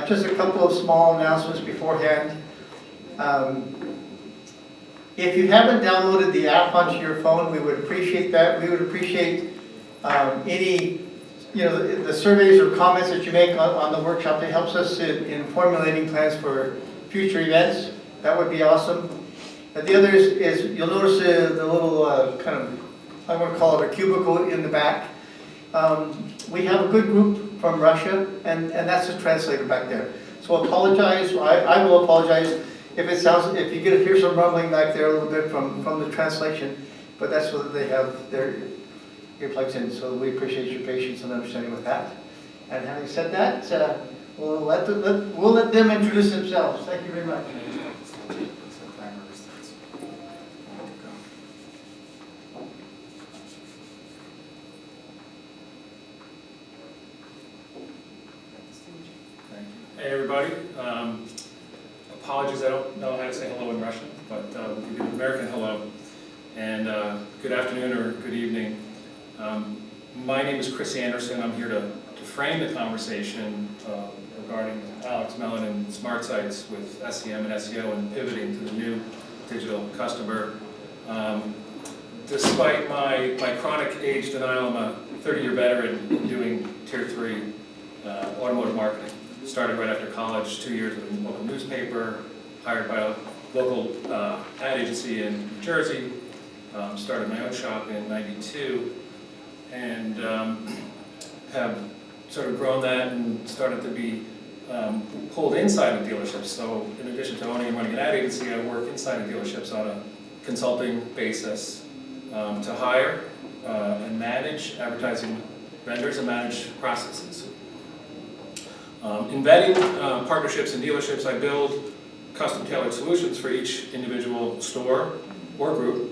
Just a couple of small announcements beforehand. If you haven't downloaded the app onto your phone, we would appreciate that. We would appreciate any, the surveys or comments that you make on the workshop. It helps us in formulating plans for future events. That would be awesome. And the other is you'll notice the little kind of, I want to call it a cubicle in the back. We have a good group from Russia, and that's a translator back there. So apologize, I will apologize if you hear some rumbling back there a little bit from the translation, but that's what they have their earplugs in, so we appreciate your patience and understanding with that. And having said that, we'll let them introduce themselves. Thank you very much. Hey everybody, apologies I don't know how to say hello in Russian, but we'll give you an American hello, and good afternoon or good evening. My name is Chris Anderson. I'm here to frame the conversation regarding Alex Melen and SmartSites with SEM and SEO and pivoting to the new digital customer. Despite my chronic age denial, I'm a 30-year veteran in doing Tier 3 automotive marketing. Started right after college, 2 years with a local newspaper, hired by a local ad agency in New Jersey, started my own shop in '92, and have sort of grown that and started to be pulled inside of dealerships. So in addition to owning and running an ad agency, I work inside of dealerships on a consulting basis to hire and manage advertising vendors and manage processes. In vetting partnerships and dealerships, I build custom-tailored solutions for each individual store or group.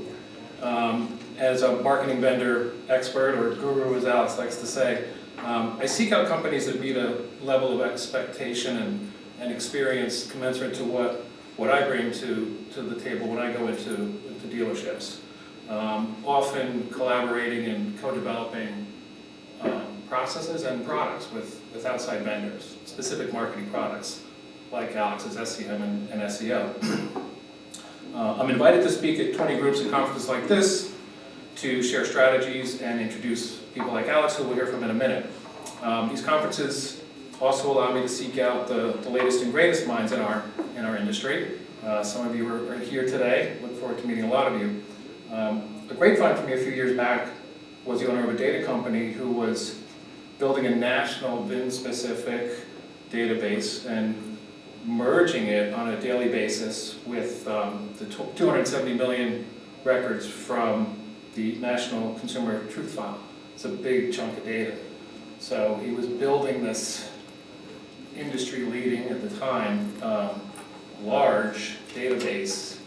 As a marketing vendor expert, or guru as Alex likes to say, I seek out companies that meet a level of expectation and experience commensurate to what I bring to the table when I go into dealerships. Often collaborating and co-developing processes and products with outside vendors, specific marketing products like Alex's SEM and SEO. I'm invited to speak at 20 groups and conferences like this to share strategies and introduce people like Alex, who we'll hear from in a minute. These conferences also allow me to seek out the latest and greatest minds in our industry. Some of you are here today. Look forward to meeting a lot of you. A grapevine for me a few years back was the owner of a data company who was building a national VIN-specific database and merging it on a daily basis with the 270 million records from the National Consumer Truth File. It's a big chunk of data. So he was building this industry-leading, at the time, large database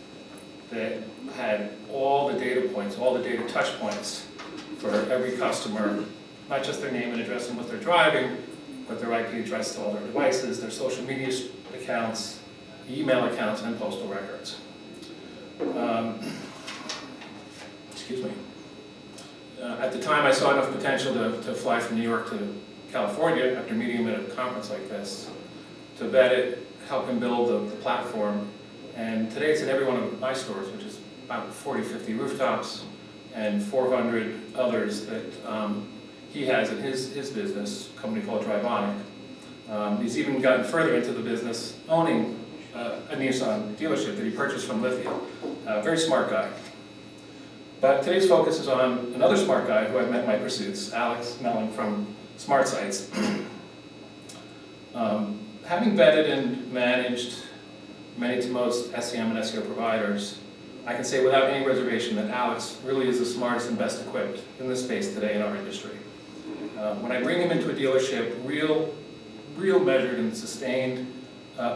that had all the data points, all the data touch points for every customer, not just their name and address and what they're driving, but their IP address to all their devices, their social media accounts, email accounts, and postal records. Excuse me. At the time, I saw enough potential to fly from New York to California after meeting him at a conference like this, to vet it, help him build the platform. And today it's in every one of my stores, which is about 40, 50 rooftops, and 400 others that he has in his business, a company called Drivonic. He's even gotten further into the business, owning a Nissan dealership that he purchased from Lithia. Very smart guy. But today's focus is on another smart guy who I've met in my pursuits, Alex Melen from SmartSites. Having vetted and managed many to most SEM and SEO providers, I can say without any reservation that Alex really is the smartest and best equipped in this space today in our industry. When I bring him into a dealership, real measured and sustained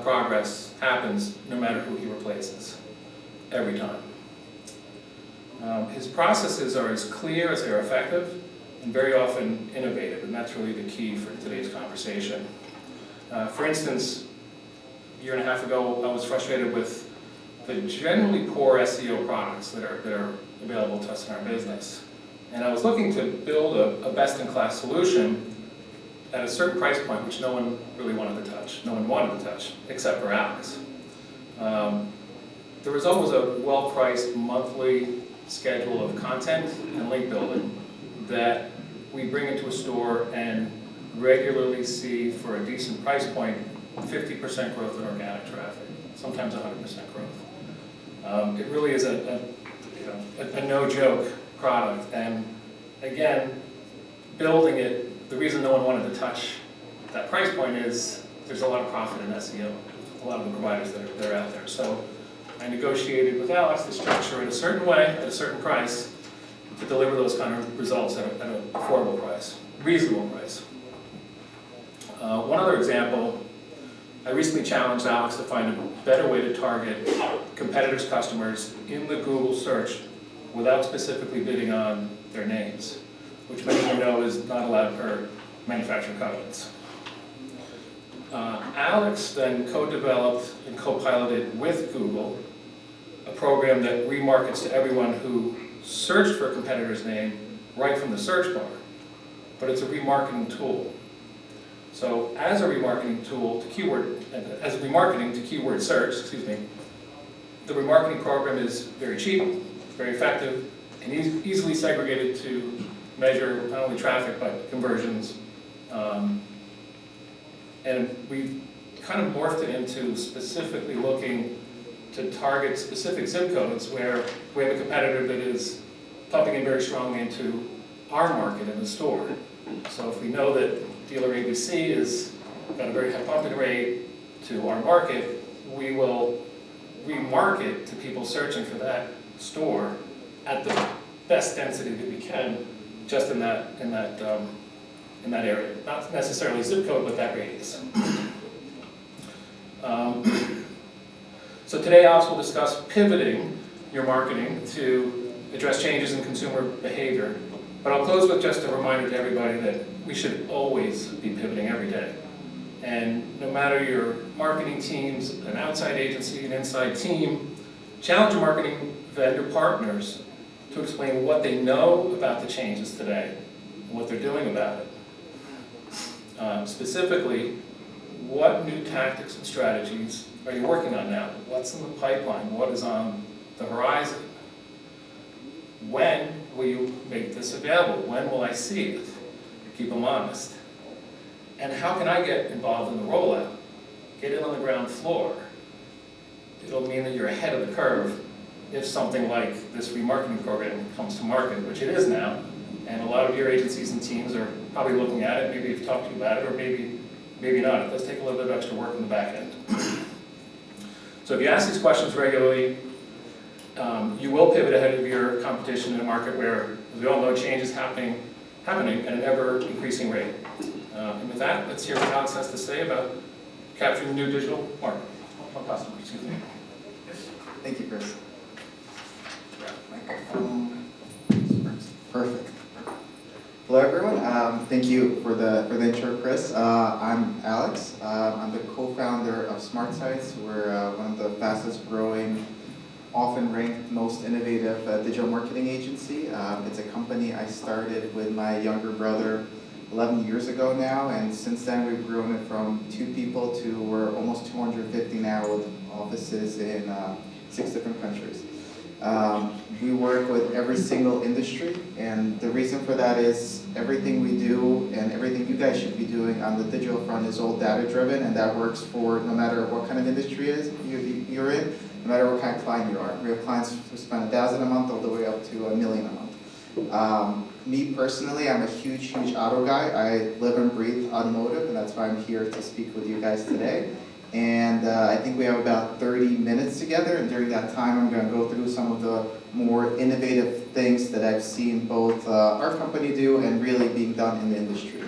progress happens no matter who he replaces, every time. His processes are as clear as they're effective and very often innovative, and that's really the key for today's conversation. For instance, a year and a half ago, I was frustrated with the generally poor SEO products that are available to us in our business. And I was looking to build a best-in-class solution at a certain price point, which no one really wanted to touch. No one wanted to touch, except for Alex. The result was a well-priced monthly schedule of content and link building that we bring into a store and regularly see, for a decent price point, 50% growth in organic traffic, sometimes 100% growth. It really is a no-joke product, and again, building it, the reason no one wanted to touch that price point is there's a lot of profit in SEO, a lot of the providers that are out there. So I negotiated with Alex to structure it a certain way, at a certain price, to deliver those kind of results at an affordable price, reasonable price. One other example, I recently challenged Alex to find a better way to target competitors' customers in the Google search without specifically bidding on their names, which many of you know is not allowed per manufacturer covenants. Alex then co-developed and co-piloted with Google a program that remarkets to everyone who searched for a competitor's name right from the search bar, but it's a remarketing tool. So as a remarketing tool to keyword search, the remarketing program is very cheap, very effective, and easily segregated to measure not only traffic but conversions. And we've kind of morphed it into specifically looking to target specific zip codes where we have a competitor that is pumping in very strongly into our market in the store. So if we know that dealer ABC has got a very high pumping rate to our market, we will remarket to people searching for that store at the best density that we can, just in that area. Not necessarily zip code, but that radius. So today Alex will discuss pivoting your marketing to address changes in consumer behavior. But I'll close with just a reminder to everybody that we should always be pivoting every day. And no matter your marketing teams, an outside agency, an inside team, challenge your marketing vendor partners to explain what they know about the changes today and what they're doing about it. Specifically, what new tactics and strategies are you working on now? What's in the pipeline? What is on the horizon? When will you make this available? When will I see it? Keep them honest. And how can I get involved in the rollout? Get in on the ground floor. It'll mean that you're ahead of the curve if something like this remarketing program comes to market, which it is now. And a lot of your agencies and teams are probably looking at it, maybe have talked to you about it, or maybe not. It does take a little bit of extra work in the back end. So if you ask these questions regularly, you will pivot ahead of your competition in a market where, as we all know, change is happening at an ever-increasing rate. And with that, let's hear what Alex has to say about capturing the new digital market. Customer, excuse me. Thank you, Chris. Microphone. Perfect. Hello, everyone. Thank you for the intro, Chris. I'm Alex. I'm the co-founder of SmartSites. We're one of the fastest growing, often ranked most innovative digital marketing agency. It's a company I started with my younger brother 11 years ago now, and since then we've grown it from 2 people to we're almost 250 now with offices in 6 different countries. We work with every single industry, and the reason for that is everything we do and everything you guys should be doing on the digital front is all data driven, and that works for no matter what kind of industry you're in, no matter what kind of client you are. We have clients who spend $1,000 a month all the way up to $1 million a month. Me personally, I'm a huge auto guy. I live and breathe automotive, and that's why I'm here to speak with you guys today. And I think we have about 30 minutes together, and during that time I'm going to go through some of the more innovative things that I've seen both our company do and really being done in the industry.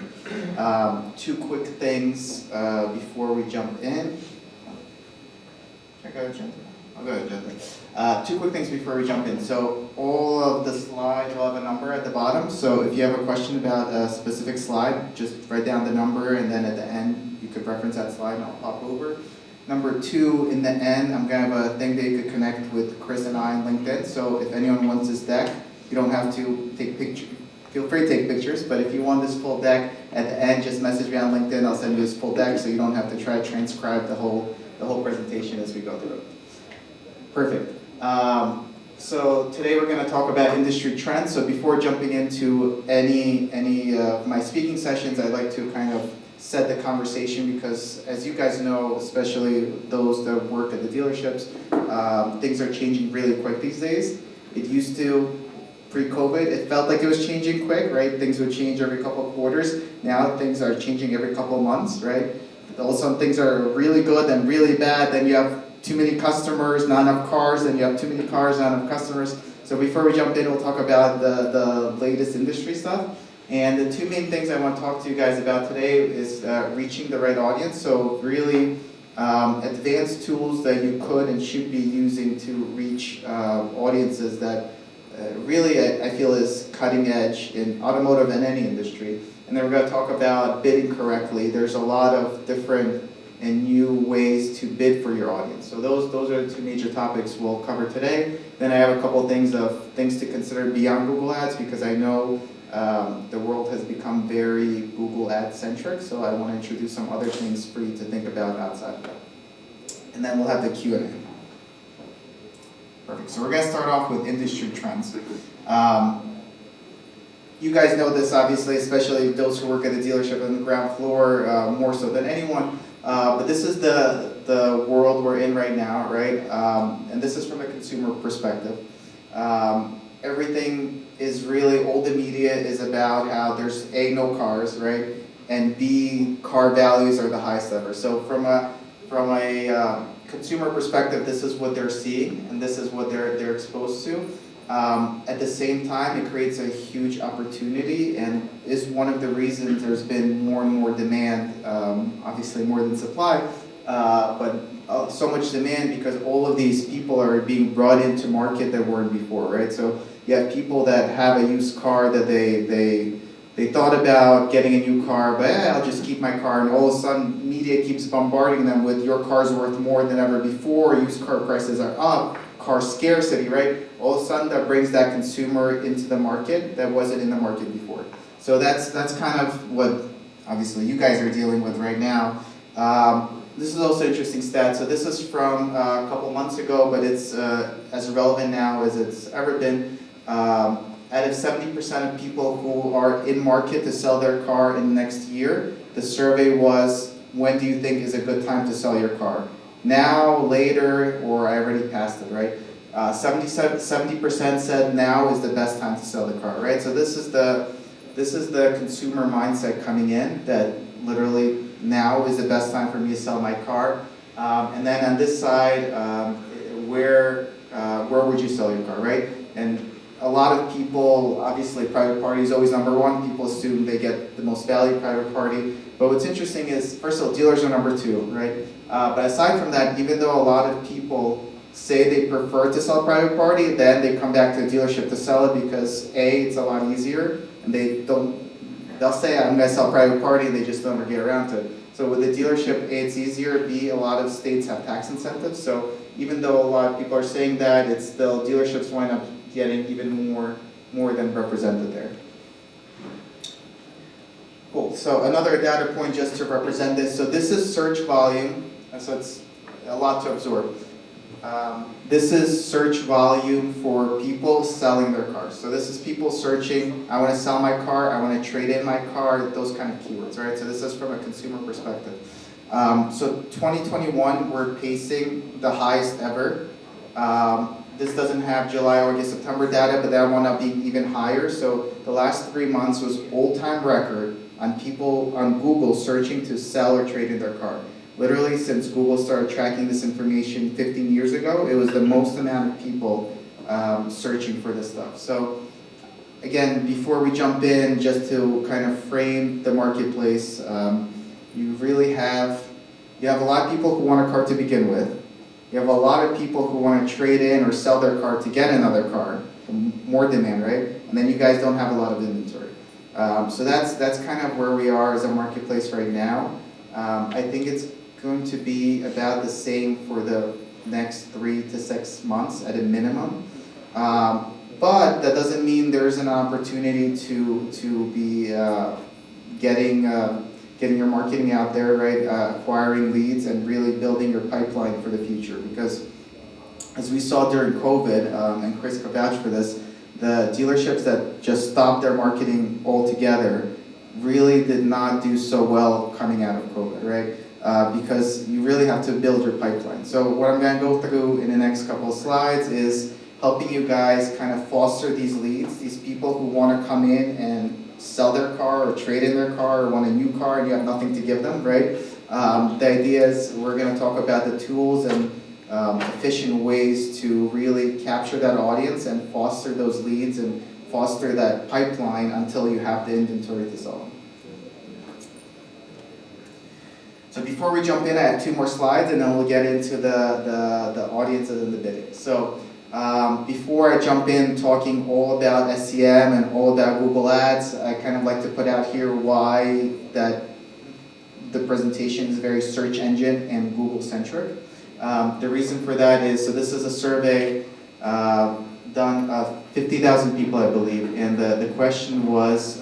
2 quick things before we jump in. Should I go ahead, I'll go ahead, gentlemen. 2 quick things before we jump in. So all of the slides will have a number at the bottom. So if you have a question about a specific slide, just write down the number, and then at the end you could reference that slide and I'll pop over. Number 2, in the end, I'm going to have a thing that you could connect with Chris and I on LinkedIn. So if anyone wants this deck, you don't have to take pictures. Feel free to take pictures, but if you want this full deck at the end, just message me on LinkedIn. I'll send you this full deck so you don't have to try to transcribe the whole presentation as we go through it. Perfect. So today we're going to talk about industry trends. So before jumping into any of my speaking sessions, I'd like to kind of set the conversation because, as you guys know, especially those that work at the dealerships, things are changing really quick these days. It used to, pre-COVID, it felt like it was changing quick, right? Things would change every couple of quarters. Now things are changing every couple of months, right? All of a sudden things are really good and really bad. Then you have too many customers, not enough cars, and you have too many cars, not enough customers. So before we jump in, we'll talk about the latest industry stuff. And the two main things I want to talk to you guys about today is reaching the right audience. So really advanced tools that you could and should be using to reach audiences that really I feel is cutting edge in automotive and any industry. And then we're going to talk about bidding correctly. There's a lot of different and new ways to bid for your audience. So those are the two major topics we'll cover today. Then I have a couple of things to consider beyond Google Ads because I know the world has become very Google Ads centric, so I want to introduce some other things for you to think about outside of that. And then we'll have the Q&A. Perfect. So we're going to start off with industry trends. You guys know this, obviously, especially those who work at a dealership on the ground floor, more so than anyone. But this is the world we're in right now, right? And this is from a consumer perspective. Everything is really, all the media is about how there's A, no cars, right? And B, car values are the highest ever. So from a consumer perspective, this is what they're seeing, and this is what they're exposed to. At the same time, it creates a huge opportunity and is one of the reasons there's been more and more demand, obviously more than supply, but so much demand because all of these people are being brought into market that weren't before, right? So you have people that have a used car that they thought about getting a new car, but I'll just keep my car, and all of a sudden media keeps bombarding them with your car's worth more than ever before, used car prices are up, car scarcity, right? All of a sudden that brings that consumer into the market that wasn't in the market before. So that's kind of what obviously you guys are dealing with right now. This is also an interesting stat. So this is from a couple months ago, but it's as relevant now as it's ever been. Out of 70% of people who are in market to sell their car in the next year, the survey was, when do you think is a good time to sell your car? Now, later, or I already passed it, right? 70% said now is the best time to sell the car, right? So this is the consumer mindset coming in, that literally now is the best time for me to sell my car. And then on this side, where would you sell your car, right? And a lot of people, obviously private party is always number one. People assume they get the most value, private party. But what's interesting is, first of all, dealers are number two, right? But aside from that, even though a lot of people say they prefer to sell private party, then they come back to a dealership to sell it because A, it's a lot easier, and they'll say I'm gonna sell private party, and they just don't ever get around to it. So with the dealership, A, it's easier, B, a lot of states have tax incentives, so even though a lot of people are saying that, it's still, dealerships wind up getting even more than represented there. Cool, so another data point just to represent this. So this is search volume, so it's a lot to absorb. This is search volume for people selling their cars. So this is people searching, I want to sell my car, I want to trade in my car, those kind of keywords, right? So this is from a consumer perspective. So 2021, we're pacing the highest ever. This doesn't have July, August, September data, but that wound up being even higher. So the last 3 months was all-time record on people on Google searching to sell or trade in their car. Literally, since Google started tracking this information 15 years ago, it was the most amount of people searching for this stuff. So again, before we jump in, just to kind of frame the marketplace, you have a lot of people who want a car to begin with. You have a lot of people who want to trade in or sell their car to get another car, more demand, right? And then you guys don't have a lot of inventory. So that's kind of where we are as a marketplace right now. I think it's going to be about the same for the next 3 to 6 months at a minimum. But that doesn't mean there's an opportunity to be getting your marketing out there, right? Acquiring leads and really building your pipeline for the future. Because as we saw during COVID, and Chris could vouch for this, the dealerships that just stopped their marketing altogether really did not do so well coming out of COVID, right? Because you really have to build your pipeline. So what I'm going to go through in the next couple of slides is helping you guys kind of foster these leads, these people who want to come in and sell their car or trade in their car or want a new car and you have nothing to give them, right? The idea is we're going to talk about the tools and efficient ways to really capture that audience and foster those leads and foster that pipeline until you have the inventory to sell them. So before we jump in, I have 2 more slides and then we'll get into the audiences and the bidding. So before I jump in talking all about SEM and all about Google Ads, I kind of like to put out here why that the presentation is very search engine and Google centric. The reason for that is, so this is a survey done of 50,000 people, I believe, and the question was,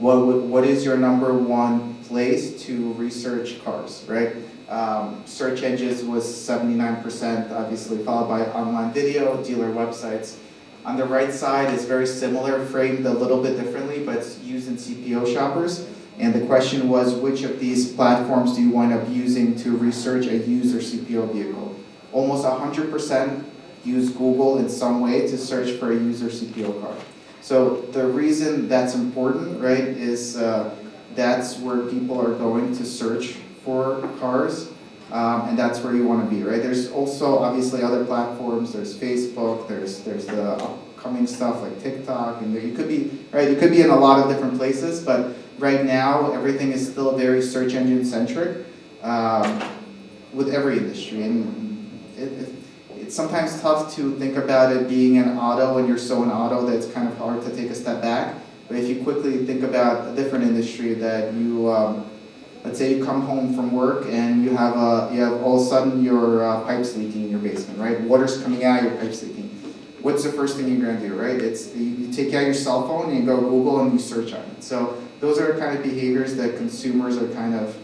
what is your #1 place to research cars, right? Search engines was 79%, obviously, followed by online video, dealer websites. On the right side is very similar, framed a little bit differently, but it's used in CPO shoppers. And the question was, which of these platforms do you wind up using to research a used or CPO vehicle? Almost 100% use Google in some way to search for a used or CPO car. So the reason that's important, right, is that's where people are going to search for cars, and that's where you want to be, right? There's also obviously other platforms. There's Facebook. There's the upcoming stuff like TikTok, and you could be right. You could be in a lot of different places, but right now everything is still very search engine centric with every industry, and it's sometimes tough to think about it being an auto, and you're so in auto that it's kind of hard to take a step back. But if you quickly think about a different industry that you let's say you come home from work and you have all of a sudden your pipes leaking in your basement, right? Water's coming out, your pipes leaking. What's the first thing you're going to do, right? It's you take out your cell phone and you go Google and you search on it. So those are the kind of behaviors that consumers are kind of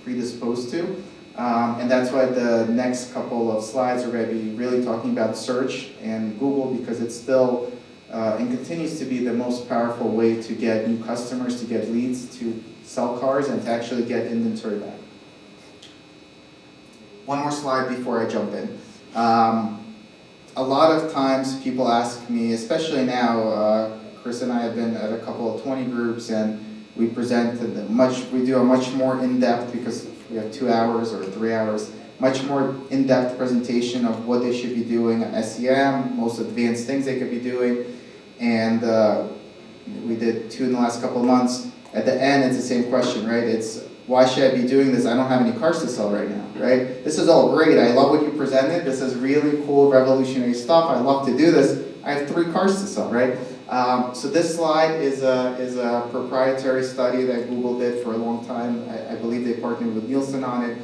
predisposed to, and that's why the next couple of slides are going to be really talking about search and Google, because it's still and continues to be the most powerful way to get new customers, to get leads, to sell cars, and to actually get inventory back. One more slide before I jump in. A lot of times people ask me, especially now, Chris and I have been at a couple of 20 groups, and we do a much more in-depth, because we have 2 hours or 3 hours, much more in-depth presentation of what they should be doing on SEM, most advanced things they could be doing, and we did 2 in the last couple of months. At the end, it's the same question, right? It's, why should I be doing this? I don't have any cars to sell right now, right? This is all great. I love what you presented. This is really cool, revolutionary stuff. I love to do this. I have 3 cars to sell, right? So this slide is a proprietary study that Google did for a long time. I believe they partnered with Nielsen on it.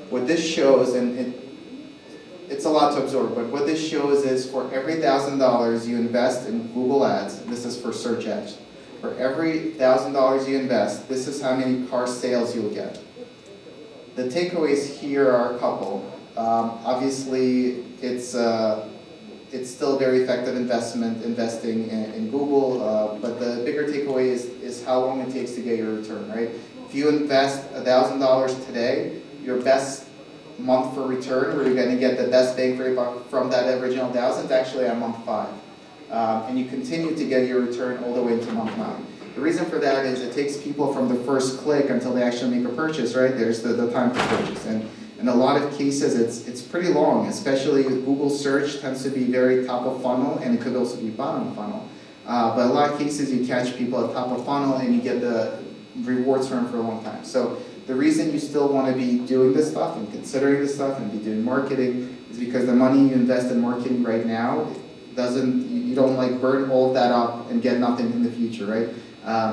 What this shows, and it's a lot to absorb, but what this shows is for every $1,000 you invest in Google Ads, this is for search ads, for every $1,000 you invest, this is how many car sales you'll get. The takeaways here are a couple. Obviously, it's still very effective investing in Google, but the bigger takeaway is how long it takes to get your return, right? If you invest $1,000 today, your best month for return, where you're going to get the best bang for your buck from that original 1,000, is actually at month 5. And you continue to get your return all the way into month 9. The reason for that is it takes people from the first click until they actually make a purchase, right? There's the time to purchase. And in a lot of cases, it's pretty long, especially Google search tends to be very top of funnel, and it could also be bottom of funnel. But a lot of cases, you catch people at top of funnel and you get the rewards from them for a long time. So the reason you still want to be doing this stuff and considering this stuff and be doing marketing is because the money you invest in marketing right now you don't like burn all of that up and get nothing in the future, right?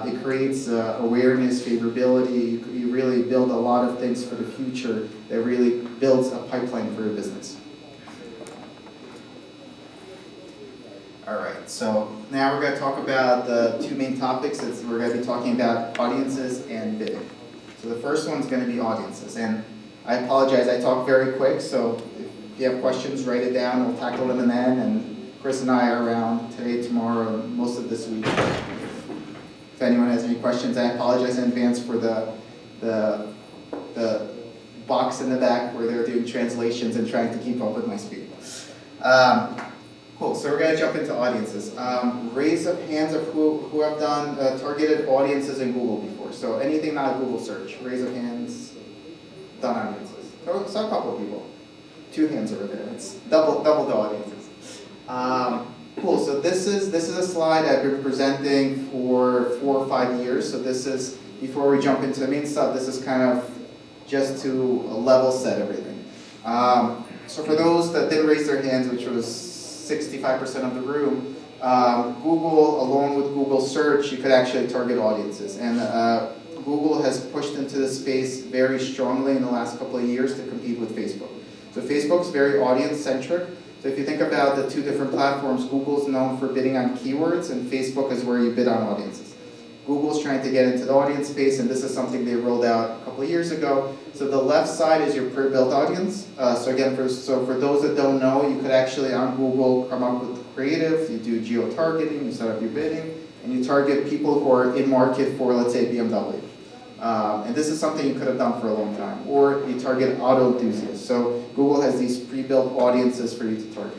It creates awareness, favorability. You really build a lot of things for the future that really builds a pipeline for your business. All right, So now we're going to talk about the two main topics. We're going to be talking about audiences and bidding. So the first one's going to be audiences. And I apologize, I talk very quick, so if you have questions, write it down. We'll tackle them then. And Chris and I are around today, tomorrow, and most of this week. If anyone has any questions, I apologize in advance for the box in the back where they're doing translations and trying to keep up with my speed. Cool, so we're going to jump into audiences. Raise of hands of who have done targeted audiences in Google before. So anything not a Google search, raise of hands, done audiences. So a couple of people. 2 hands over there, it's double the audiences. Cool, so this is a slide I've been presenting for 4 or 5 years. So this is, before we jump into the main stuff, this is kind of just to level set everything. So for those that didn't raise their hands, which was 65% of the room, Google, along with Google search, you could actually target audiences. And Google has pushed into this space very strongly in the last couple of years to compete with Facebook. So Facebook's very audience-centric. So if you think about the 2 different platforms, Google's known for bidding on keywords, and Facebook is where you bid on audiences. Google's trying to get into the audience space, and this is something they rolled out a couple of years ago. So the left side is your pre-built audience. So again, for those that don't know, you could actually on Google come up with creative, you do geo-targeting, you set up your bidding, and you target people who are in market for, let's say, BMW. And this is something you could have done for a long time. Or you target auto enthusiasts. So Google has these pre-built audiences for you to target.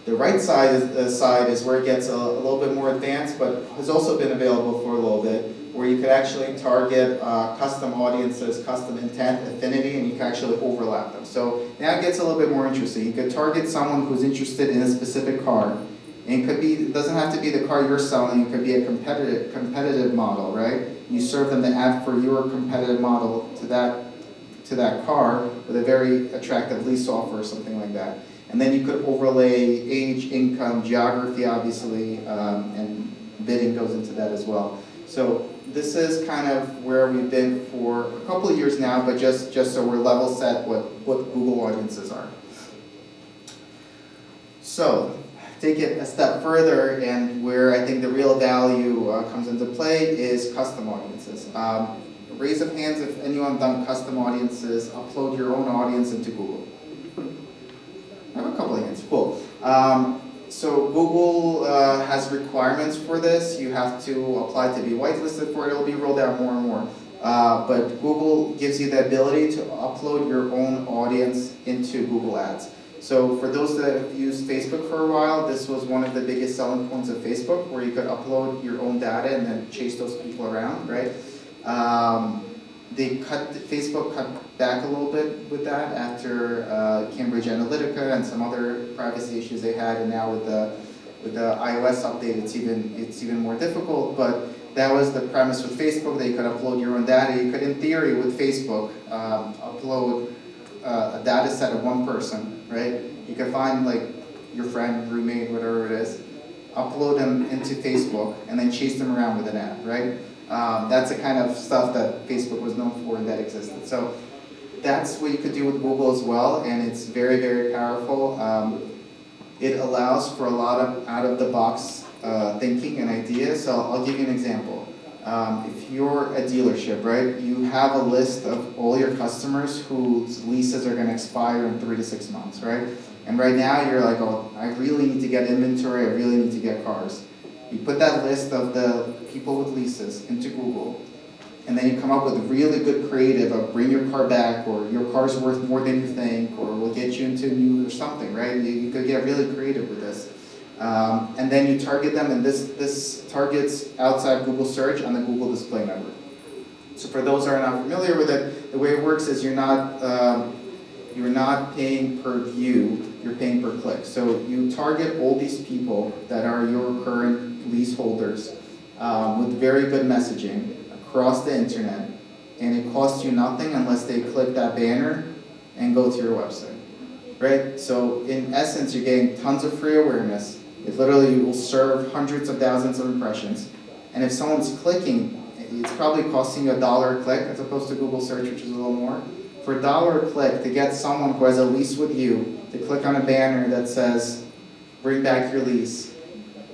The right side is where it gets a little bit more advanced, but has also been available for a little bit, where you could actually target custom audiences, custom intent, affinity, and you can actually overlap them. So now it gets a little bit more interesting. You could target someone who's interested in a specific car, and it doesn't have to be the car you're selling. It could be a competitive model, right? You serve them the ad for your competitive model to that car with a very attractive lease offer or something like that. And then you could overlay age, income, geography, obviously, and bidding goes into that as well. So this is kind of where we've been for a couple of years now, but just so we're level set what Google audiences are. So take it a step further, and where I think the real value comes into play is custom audiences. Raise of hands if anyone done custom audiences, upload your own audience into Google. I have a couple of hands, cool. So Google has requirements for this. You have to apply to be whitelisted for it. It'll be rolled out more and more. But Google gives you the ability to upload your own audience into Google Ads. So for those that have used Facebook for a while, this was one of the biggest selling points of Facebook, where you could upload your own data and then chase those people around, right? Facebook cut back a little bit with that after Cambridge Analytica and some other privacy issues they had, and now with the iOS update, it's even more difficult. But that was the premise with Facebook, that you could upload your own data. You could, in theory, with Facebook, upload a data set of one person, right? You could find like your friend, roommate, whatever it is, upload them into Facebook, and then chase them around with an ad, right? That's the kind of stuff that Facebook was known for and that existed. So that's what you could do with Google as well, and it's very, very powerful. It allows for a lot of out-of-the-box thinking and ideas. So I'll give you an example. If you're a dealership, right, you have a list of all your customers whose leases are going to expire in 3 to 6 months, right? And right now you're like, oh, I really need to get inventory, I really need to get cars. You put that list of the people with leases into Google, and then you come up with really good creative of bring your car back, or your car's worth more than you think, or we'll get you into new or something, right? You could get really creative with this. And then you target them, and this targets outside Google search on the Google Display Network. So for those who are not familiar with it, the way it works is you're not paying per view, you're paying per click. So you target all these people that are your current leaseholders with very good messaging across the internet, and it costs you nothing unless they click that banner and go to your website, right? So in essence, you're getting tons of free awareness. It literally will serve hundreds of thousands of impressions, and if someone's clicking, it's probably costing you $1 a click as opposed to Google search, which is a little more. For $1 a click, to get someone who has a lease with you to click on a banner that says, bring back your lease,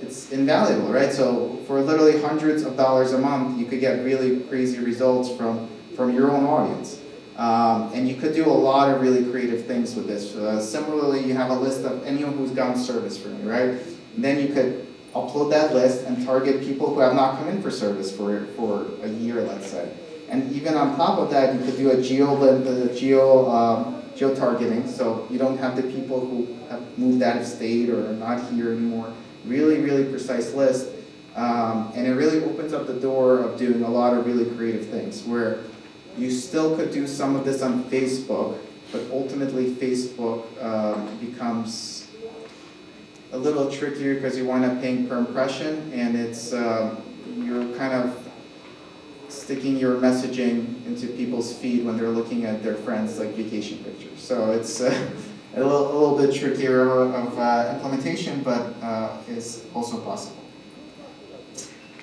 it's invaluable, right? So for literally hundreds of dollars a month, you could get really crazy results from your own audience. And you could do a lot of really creative things with this. Similarly, you have a list of anyone who's gotten service from you, right? And then you could upload that list and target people who have not come in for service for a year, let's say. And even on top of that, you could do a geo-targeting, so you don't have the people who have moved out of state or are not here anymore. Really, really precise list. And it really opens up the door of doing a lot of really creative things, where you still could do some of this on Facebook, but ultimately Facebook becomes a little trickier because you wind up paying per impression, and it's you're kind of sticking your messaging into people's feed when they're looking at their friends' like vacation pictures. So it's a little bit trickier of implementation, but is also possible.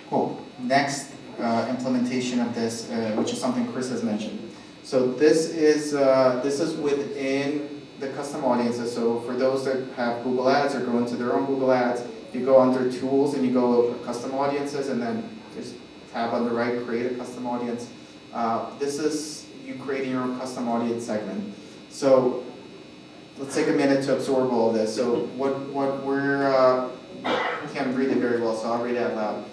Cool. Next implementation of this, which is something Chris has mentioned. So this is within the custom audiences. So for those that have Google Ads or go into their own Google Ads, you go under Tools and you go Custom Audiences, and then just tab on the right, Create a Custom Audience. This is you creating your own custom audience segment. So let's take a minute to absorb all of this. So what we're, I can't read it very well, so I'll read it out loud.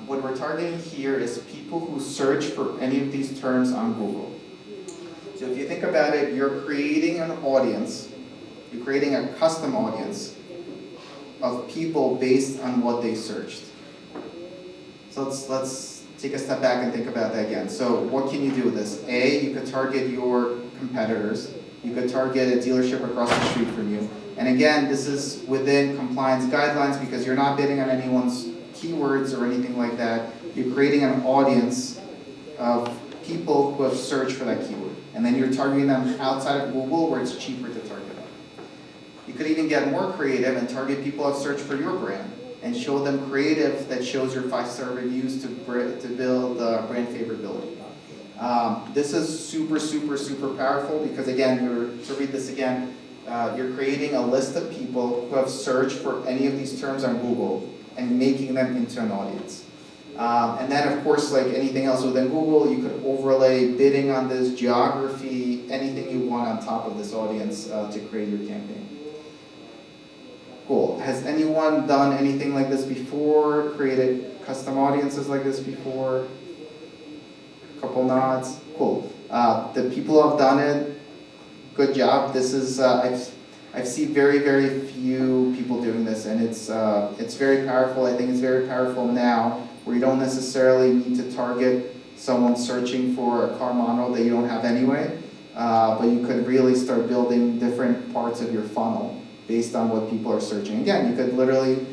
What we're targeting here is people who search for any of these terms on Google. So if you think about it, you're creating an audience, you're creating a custom audience of people based on what they searched. So let's take a step back and think about that again. So what can you do with this? A, you could target your competitors. You could target a dealership across the street from you. And again, this is within compliance guidelines because you're not bidding on anyone's keywords or anything like that. You're creating an audience of people who have searched for that keyword. And then you're targeting them outside of Google where it's cheaper to target them. You could even get more creative and target people who have searched for your brand and show them creative that shows your 5-star reviews to build brand favorability. This is super, super, super powerful because again, to read this again, you're creating a list of people who have searched for any of these terms on Google and making them into an audience. And then of course, like anything else within Google, you could overlay bidding on this, geography, anything you want on top of this audience to create your campaign. Cool. Has anyone done anything like this before? Created custom audiences like this before? A couple nods. Cool. The people who have done it, good job. This is I've seen very, very few people doing this, and it's very powerful. I think it's very powerful now, where you don't necessarily need to target someone searching for a car model that you don't have anyway, but you could really start building different parts of your funnel based on what people are searching. Again, you could literally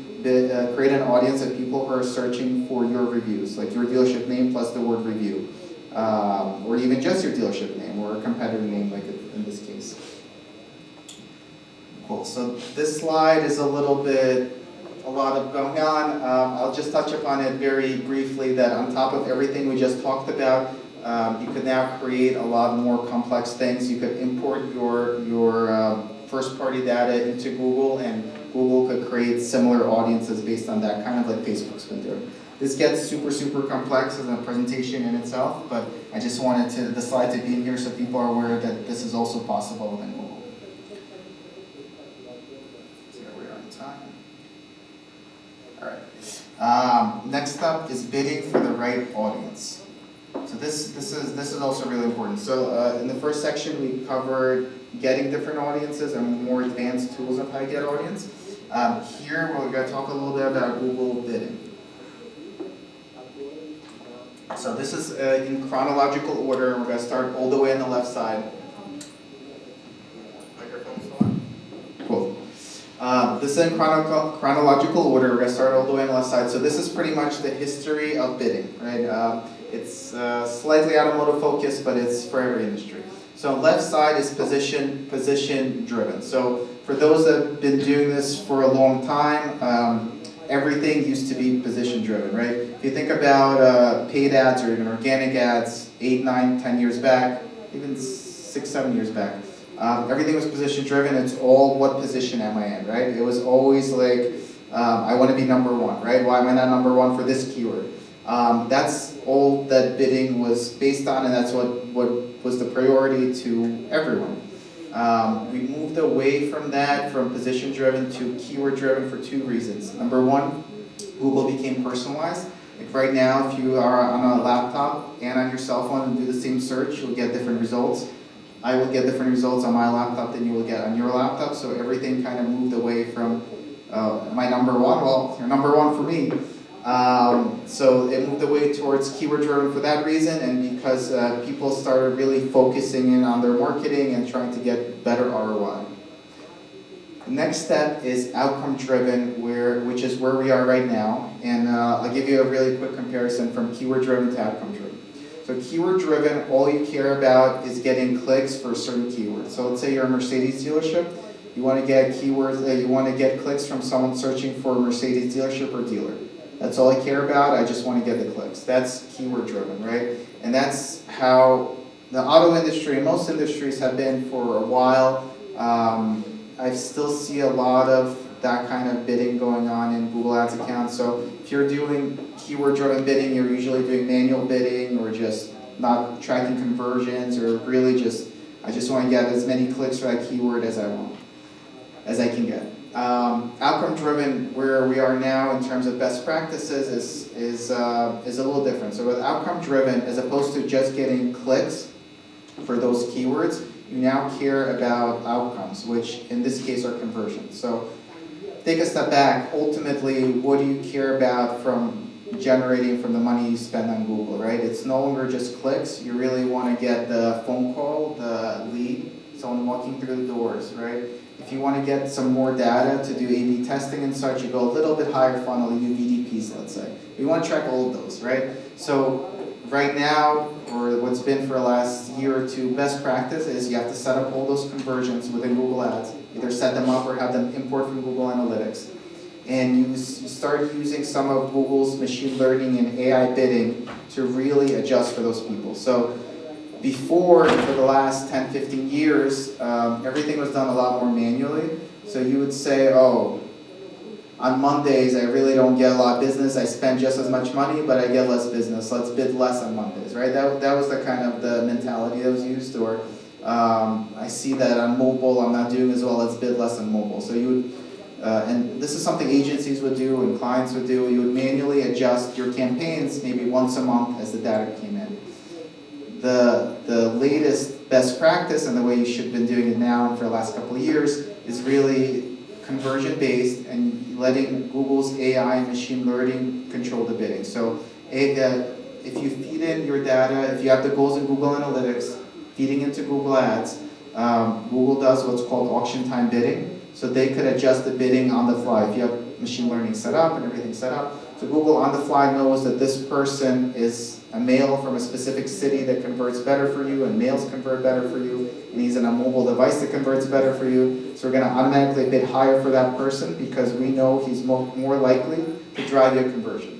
create an audience of people who are searching for your reviews, like your dealership name plus the word review, or even just your dealership name or a competitor name, like in this case. Cool. So this slide is a lot of going on. I'll just touch upon it very briefly that on top of everything we just talked about, you could now create a lot more complex things. You could import your first-party data into Google, and Google could create similar audiences based on that, kind of like Facebook's been doing. This gets super, super complex as a presentation in itself, but I just wanted the slide to be in here so people are aware that this is also possible within Google. Next up is bidding for the right audience. So this is also really important. So in the first section we covered getting different audiences and more advanced tools of how to get audience. Here we're going to talk a little bit about Google bidding. So this is in chronological order. We're going to start all the way on the left side. Cool. This is in chronological order. We're going to start all the way on the left side. So this is pretty much the history of bidding, right? It's slightly automotive focused, but it's for every industry. So left side is position driven. So for those that have been doing this for a long time, everything used to be position driven, right? If you think about paid ads or even organic ads 8, 9, 10 years back, even 6, 7 years back, everything was position driven. It's all what position am I in, right? It was always like I want to be number one, right? Why am I not number one for this keyword? That's all that bidding was based on, and that's what was the priority to everyone. We moved away from that, from position-driven to keyword-driven for two reasons. Number one, Google became personalized. Like right now, if you are on a laptop and on your cell phone and do the same search, you'll get different results. I will get different results on my laptop than you will get on your laptop, so everything kind of moved away from, am I number one? Well, you're number one for me. So it moved away towards keyword-driven for that reason, and because people started really focusing in on their marketing and trying to get better ROI. The next step is outcome-driven, which is where we are right now, and I'll give you a really quick comparison from keyword-driven to outcome-driven. So keyword-driven, all you care about is getting clicks for certain keywords. So let's say you're a Mercedes dealership, you want to get keywords, you want to get clicks from someone searching for a Mercedes dealership or dealer. That's all I care about, I just want to get the clicks. That's keyword-driven, right? And that's how the auto industry and most industries have been for a while. I still see a lot of that kind of bidding going on in Google Ads accounts. So if you're doing keyword-driven bidding, you're usually doing manual bidding or just not tracking conversions, or really just, I just want to get as many clicks for that keyword as I can get. Outcome-driven, where we are now in terms of best practices, is a little different. So with outcome-driven, as opposed to just getting clicks for those keywords, you now care about outcomes, which in this case are conversions. So take a step back. Ultimately, what do you care about from generating from the money you spend on Google, right? It's no longer just clicks. You really want to get the phone call, the lead, someone walking through the doors, right? If you want to get some more data to do A/B testing and such, you go a little bit higher funnel, you do VDPs, let's say. You want to track all of those, right? So right now, or what's been for the last year or two, best practice is you have to set up all those conversions within Google Ads. Either set them up or have them import from Google Analytics. And you start using some of Google's machine learning and AI bidding to really adjust for those people. So before, for the last 10, 15 years, everything was done a lot more manually. So you would say, oh, on Mondays, I really don't get a lot of business. I spend just as much money, but I get less business. Let's bid less on Mondays, right? That was the kind of the mentality that was used. Or I see that on mobile, I'm not doing as well. Let's bid less on mobile. So you would, and this is something agencies would do and clients would do. You would manually adjust your campaigns maybe once a month as the data came in. The latest best practice, and the way you should have been doing it now and for the last couple of years, is really conversion-based and letting Google's AI and machine learning control the bidding. So if you feed in your data, if you have the goals in Google Analytics, feeding into Google Ads, Google does what's called auction time bidding. So they could adjust the bidding on the fly. If you have machine learning set up and everything set up, so Google on the fly knows that this person is a male from a specific city that converts better for you, and males convert better for you, and he's in a mobile device that converts better for you. So we're going to automatically bid higher for that person because we know he's more likely to drive you a conversion.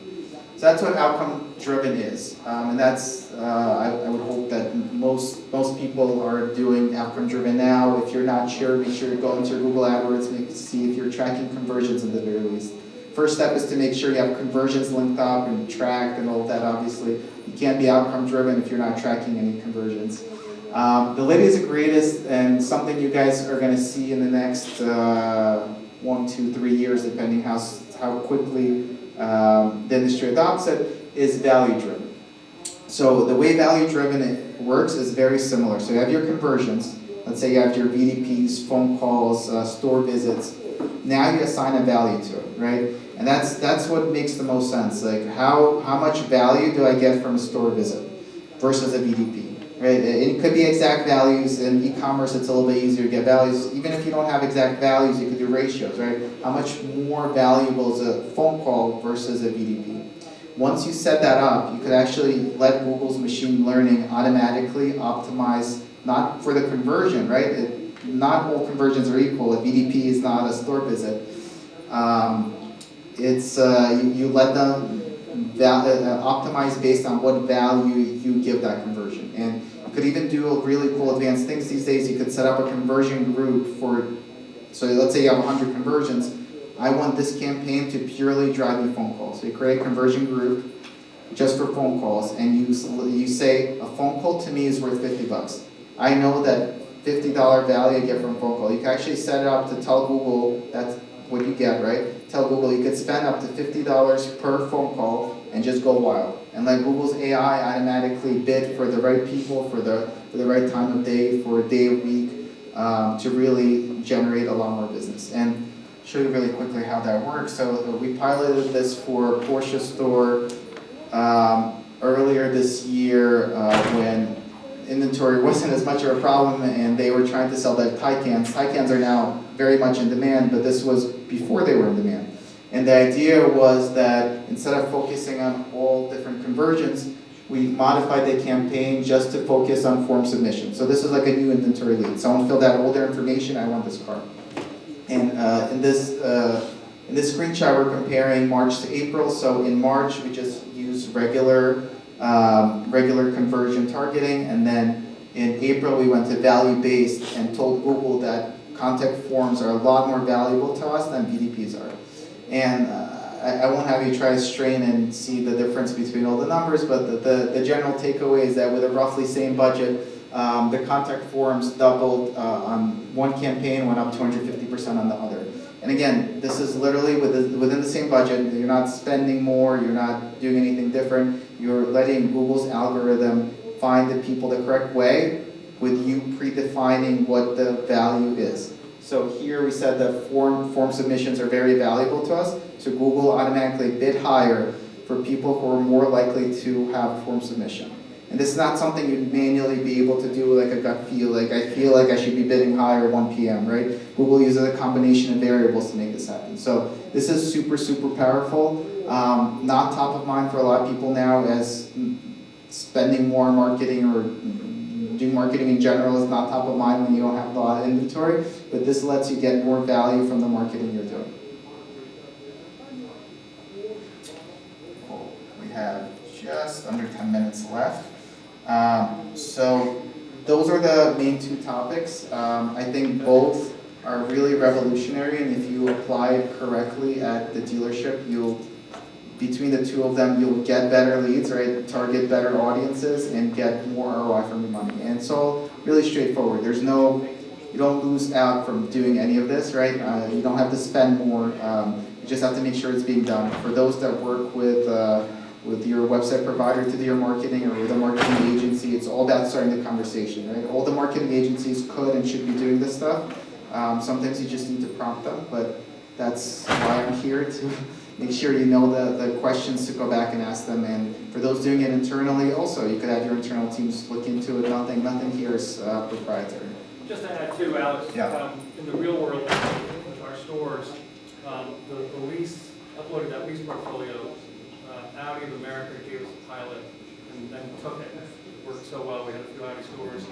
So that's what outcome-driven is, and that's I would hope that most people are doing outcome-driven now. If you're not sure, make sure you go into your Google AdWords, see if you're tracking conversions at the very least. First step is to make sure you have conversions linked up and tracked and all of that, obviously. You can't be outcome-driven if you're not tracking any conversions. The latest and greatest, and something you guys are going to see in the next 1, 2, 3 years, depending how quickly the industry adopts it, is value-driven. So the way value-driven works is very similar. So you have your conversions. Let's say you have your VDPs, phone calls, store visits. Now you assign a value to it, right? And that's what makes the most sense. Like how much value do I get from a store visit versus a VDP, right? It could be exact values. In e-commerce, it's a little bit easier to get values. Even if you don't have exact values, you could do ratios, right? How much more valuable is a phone call versus a VDP? Once you set that up, you could actually let Google's machine learning automatically optimize, not for the conversion, right? Not all conversions are equal. A VDP is not a store visit. You let them optimize based on what value you give that conversion. And you could even do really cool advanced things these days. You could set up a conversion group for, so let's say you have 100 conversions. I want this campaign to purely drive me phone calls. So you create a conversion group just for phone calls, and you say a phone call to me is worth $50. I know that $50 value I get from a phone call. You can actually set it up to tell Google that's what you get, right? Tell Google you could spend up to $50 per phone call and just go wild. And let Google's AI automatically bid for the right people, for the right time of day, for a day of week, to really generate a lot more business. And show you really quickly how that works. So we piloted this for a Porsche store earlier this year when inventory wasn't as much of a problem and they were trying to sell their Taycans. Taycans are now very much in demand, but this was before they were in demand. And the idea was that instead of focusing on all different conversions, we modified the campaign just to focus on form submission. So this is like a new inventory lead. Someone filled out all their information, I want this car. And in this screenshot, we're comparing March to April. So in March, we just used regular conversion targeting, and then in April, we went to value-based and told Google that contact forms are a lot more valuable to us than BDPs are. And I won't have you try to strain and see the difference between all the numbers, but the general takeaway is that with a roughly same budget, the contact forms doubled on one campaign, went up 250% on the other. And again, this is literally within the same budget. You're not spending more, you're not doing anything different. You're letting Google's algorithm find the people the correct way with you predefining what the value is. So here we said that form submissions are very valuable to us. So Google automatically bid higher for people who are more likely to have form submission. And this is not something you'd manually be able to do like a gut feel, like I feel like I should be bidding higher 1 p.m., right? Google uses a combination of variables to make this happen. So this is super, super powerful. Not top of mind for a lot of people now, as spending more on marketing or doing marketing in general is not top of mind when you don't have a lot of inventory, but this lets you get more value from the marketing you're doing. Cool. We have just under 10 minutes left. So those are the main two topics. I think both are really revolutionary, and if you apply it correctly at the dealership, between the two of them, you'll get better leads, right? Target better audiences and get more ROI from your money. And so really straightforward. You don't lose out from doing any of this, right? You don't have to spend more. You just have to make sure it's being done. For those that work with your website provider to do your marketing, or with a marketing agency, it's all about starting the conversation, right? All the marketing agencies could and should be doing this stuff. Sometimes you just need to prompt them, but that's why I'm here, to make sure you know the questions to go back and ask them. And for those doing it internally also, you could have your internal teams look into it. Nothing here is proprietary. Just to add too, Alex, Yeah. In the real world, with our stores, the lease, uploaded that lease portfolio, Audi of America gave us a pilot and took it. It worked so well, we had a few Audi stores.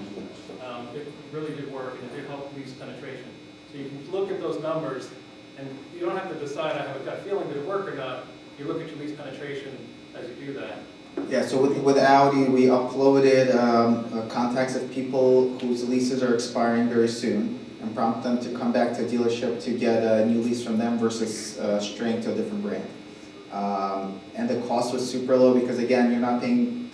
It really did work, and it did help lease penetration. So you can look at those numbers, and you don't have to decide, I have a gut feeling, did it work or not. You look at your lease penetration as you do that. Yeah, so with Audi, we uploaded contacts of people whose leases are expiring very soon, and prompt them to come back to a dealership to get a new lease from them versus straying to a different brand. And the cost was super low because, again, you're not paying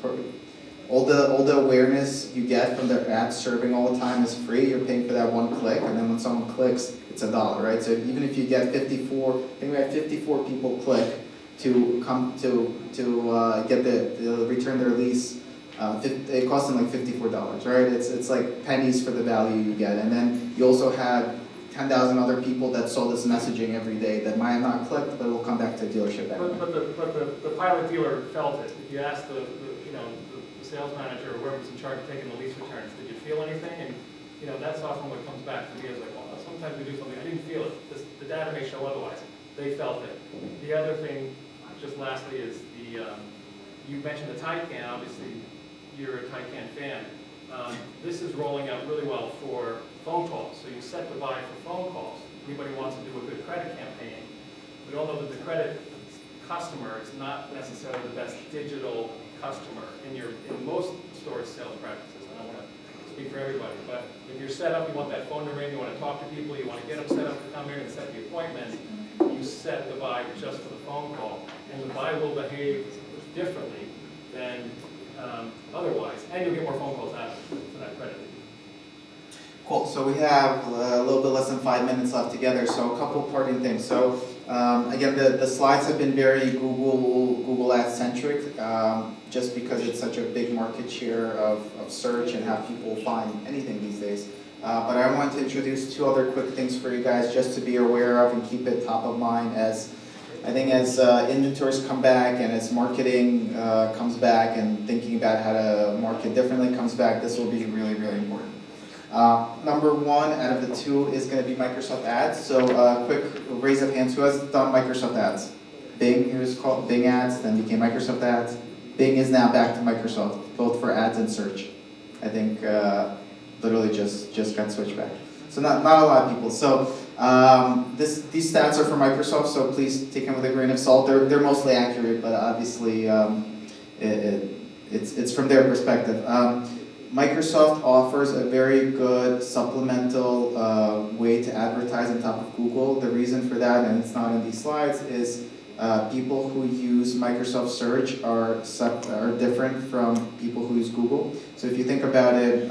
all the awareness you get from their ads serving all the time is free. You're paying for that one click, and then when someone clicks, it's $1, right? So even if you get 54, I think we had 54 people click to come to get the return their lease. It cost them like $54, right? It's like pennies for the value you get. And then you also had 10,000 other people that saw this messaging every day that might have not clicked, but will come back to a dealership anyway. But the pilot dealer felt it. If you asked the sales manager or whoever's in charge of taking the lease returns, did you feel anything? And that's often what comes back to me is like, well, sometimes we do something, I didn't feel it. The data may show otherwise. They felt it. The other thing, just lastly, is you mentioned the Taycan. Obviously, you're a Taycan fan. This is rolling out really well for phone calls. So you set the buy for phone calls. Anybody wants to do a good credit campaign. We all know that the credit customer is not necessarily the best digital customer in most stores' sales practices. I don't want to speak for everybody, but if you're set up, you want that phone to ring, you want to talk to people, you want to get them set up to come here and set the appointment, you set the buy just for the phone call, and the buy will behave differently than otherwise, and you'll get more phone calls out of it for that credit. Cool, so we have a little bit less than 5 minutes left together, so a couple parting things. So again, the slides have been very Google Ads centric, just because it's such a big market share of search and how people find anything these days. But I want to introduce two other quick things for you guys just to be aware of and keep it top of mind as I think as inventories come back and as marketing comes back and thinking about how to market differently comes back, this will be really, really important. Number one out of the two is going to be Microsoft Ads. So quick raise of hands, who has done Microsoft Ads? Bing, it was called Bing Ads, then became Microsoft Ads. Bing is now back to Microsoft, both for ads and search. I think literally just got switched back. So not a lot of people. So these stats are from Microsoft, so please take them with a grain of salt. They're mostly accurate, but obviously it's from their perspective. Microsoft offers a very good supplemental way to advertise on top of Google. The reason for that, and it's not in these slides, is people who use Microsoft Search are different from people who use Google. So if you think about it,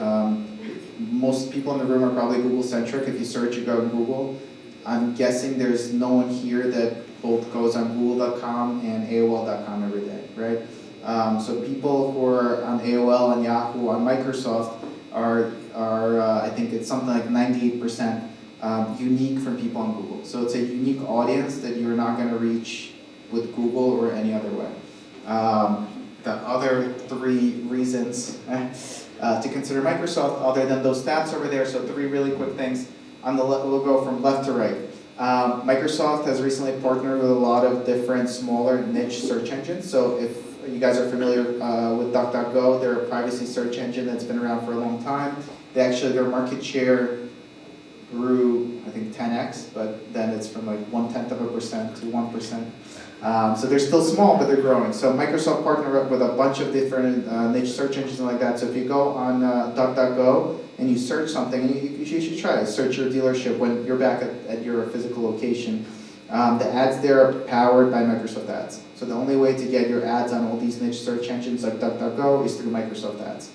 most people in the room are probably Google-centric. If you search, you go to Google. I'm guessing there's no one here that both goes on Google.com and AOL.com every day, right? So people who are on AOL and Yahoo on Microsoft are I think it's something like 98% unique from people on Google. So it's a unique audience that you're not going to reach with Google or any other way. The other three reasons to consider Microsoft, other than those stats over there, so three really quick things. On the we'll go from left to right. Microsoft has recently partnered with a lot of different smaller niche search engines. So if you guys are familiar with DuckDuckGo, they're a privacy search engine that's been around for a long time. Their market share grew, I think, 10x, but then it's from like 0.1% to 1%. So they're still small, but they're growing. So Microsoft partnered up with a bunch of different niche search engines like that. So if you go on DuckDuckGo and you search something, you should try to search your dealership when you're back at your physical location. The ads there are powered by Microsoft Ads. So the only way to get your ads on all these niche search engines like DuckDuckGo is through Microsoft Ads.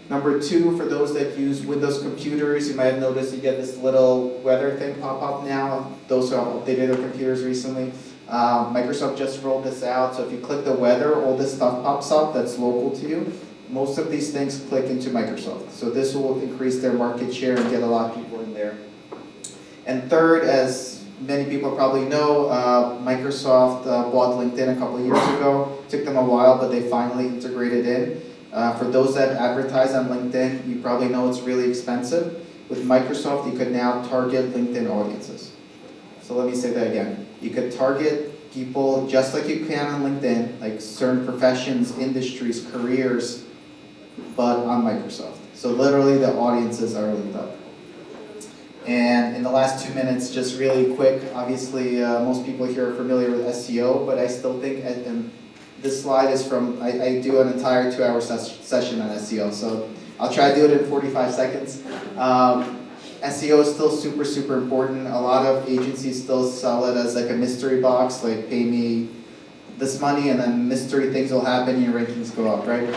Number two, for those that use Windows computers, you might have noticed you get this little weather thing pop up now. Those who have updated their computers recently. Microsoft just rolled this out, so if you click the weather, all this stuff pops up that's local to you. Most of these things click into Microsoft. So this will increase their market share and get a lot of people in there. And third, as many people probably know, Microsoft bought LinkedIn a couple of years ago. It took them a while, but they finally integrated in. For those that advertise on LinkedIn, you probably know it's really expensive. With Microsoft, you could now target LinkedIn audiences. So let me say that again. You could target people just like you can on LinkedIn, like certain professions, industries, careers, but on Microsoft. So literally the audiences are linked up. And in the last 2 minutes, just really quick, obviously most people here are familiar with SEO, but I still think, and this slide is from, I do an entire 2-hour session on SEO, so I'll try to do it in 45 seconds. SEO is still super, super important. A lot of agencies still sell it as like a mystery box, like pay me this money and then mystery things will happen and your rankings go up, right?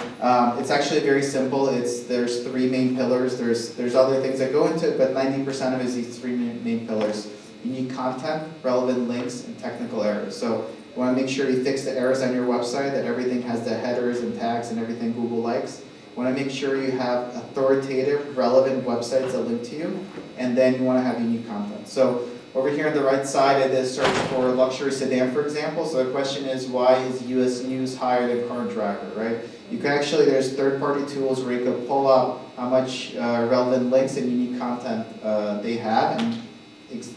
It's actually very simple. There's three main pillars. There's other things that go into it, but 90% of it is these three main pillars. Unique content, relevant links, and technical errors. So you want to make sure you fix the errors on your website, that everything has the headers and tags and everything Google likes. You want to make sure you have authoritative, relevant websites that link to you, and then you want to have unique content. So over here on the right side, I did a search for luxury sedan, for example. So the question is, why is US News higher than Car and Driver, right? You can actually, there's third-party tools where you can pull up how much relevant links and unique content they have, and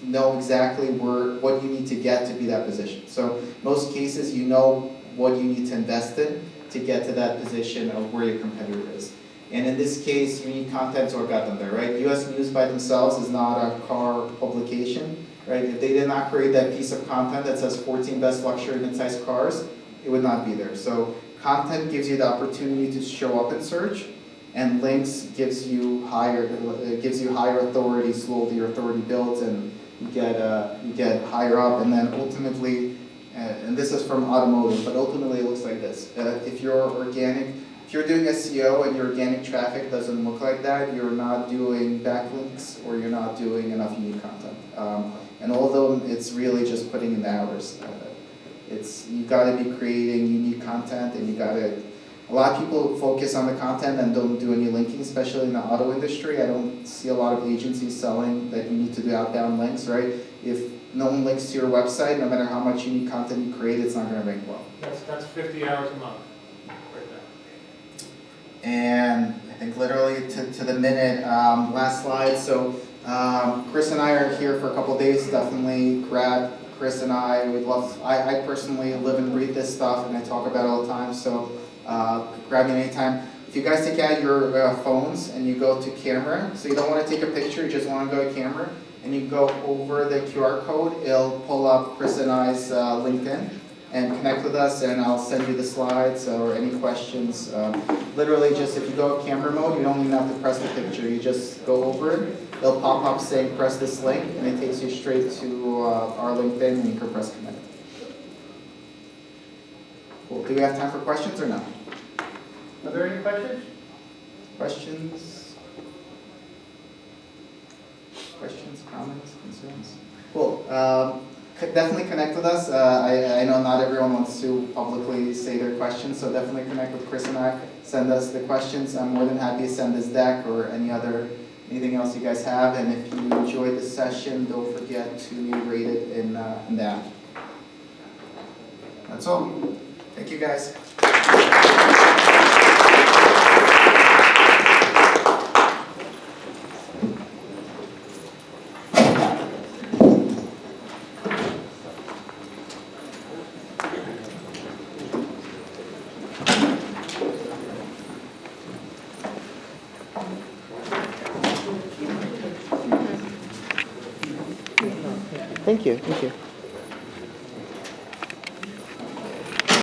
know exactly what you need to get to be that position. So most cases, you know what you need to invest in to get to that position of where your competitor is. And in this case, unique content's what got them there, right? US News by themselves is not a car publication, right? If they did not create that piece of content that says 14 best luxury mid-sized cars, it would not be there. So content gives you the opportunity to show up in search, and links gives you higher authority, slowly your authority builds, and you get higher up, and then ultimately, and this is from automotive, but ultimately it looks like this. If you're doing SEO and your organic traffic doesn't look like that, you're not doing backlinks or you're not doing enough unique content. And although it's really just putting in the hours, you got to be creating unique content, and a lot of people focus on the content and don't do any linking, especially in the auto industry. I don't see a lot of agencies selling that you need to do outbound links, right? If no one links to your website, no matter how much unique content you create, it's not going to rank well. That's 50 hours a month, right there. And I think literally to the minute, last slide. So Chris and I are here for a couple days. Definitely grab Chris and I. I personally live and breathe this stuff, and I talk about it all the time. So grab me anytime. If you guys take out your phones and you go to camera, so you don't want to take a picture, you just want to go to camera, and you go over the QR code, it'll pull up Chris and I's LinkedIn, and connect with us, and I'll send you the slides or any questions. Literally just, if you go camera mode, you don't even have to press the picture, you just go over it, it'll pop up saying press this link, and it takes you straight to our LinkedIn, and you can press connect. Cool. Do we have time for questions or no? Are there any questions? Questions? Questions, comments, concerns? Cool. Definitely connect with us. I know not everyone wants to publicly say their questions, so definitely connect with Chris and I. Send us the questions. I'm more than happy to send this deck or anything else you guys have. And if you enjoyed the session, don't forget to rate it in the app. That's all. Thank you, guys. Thank you.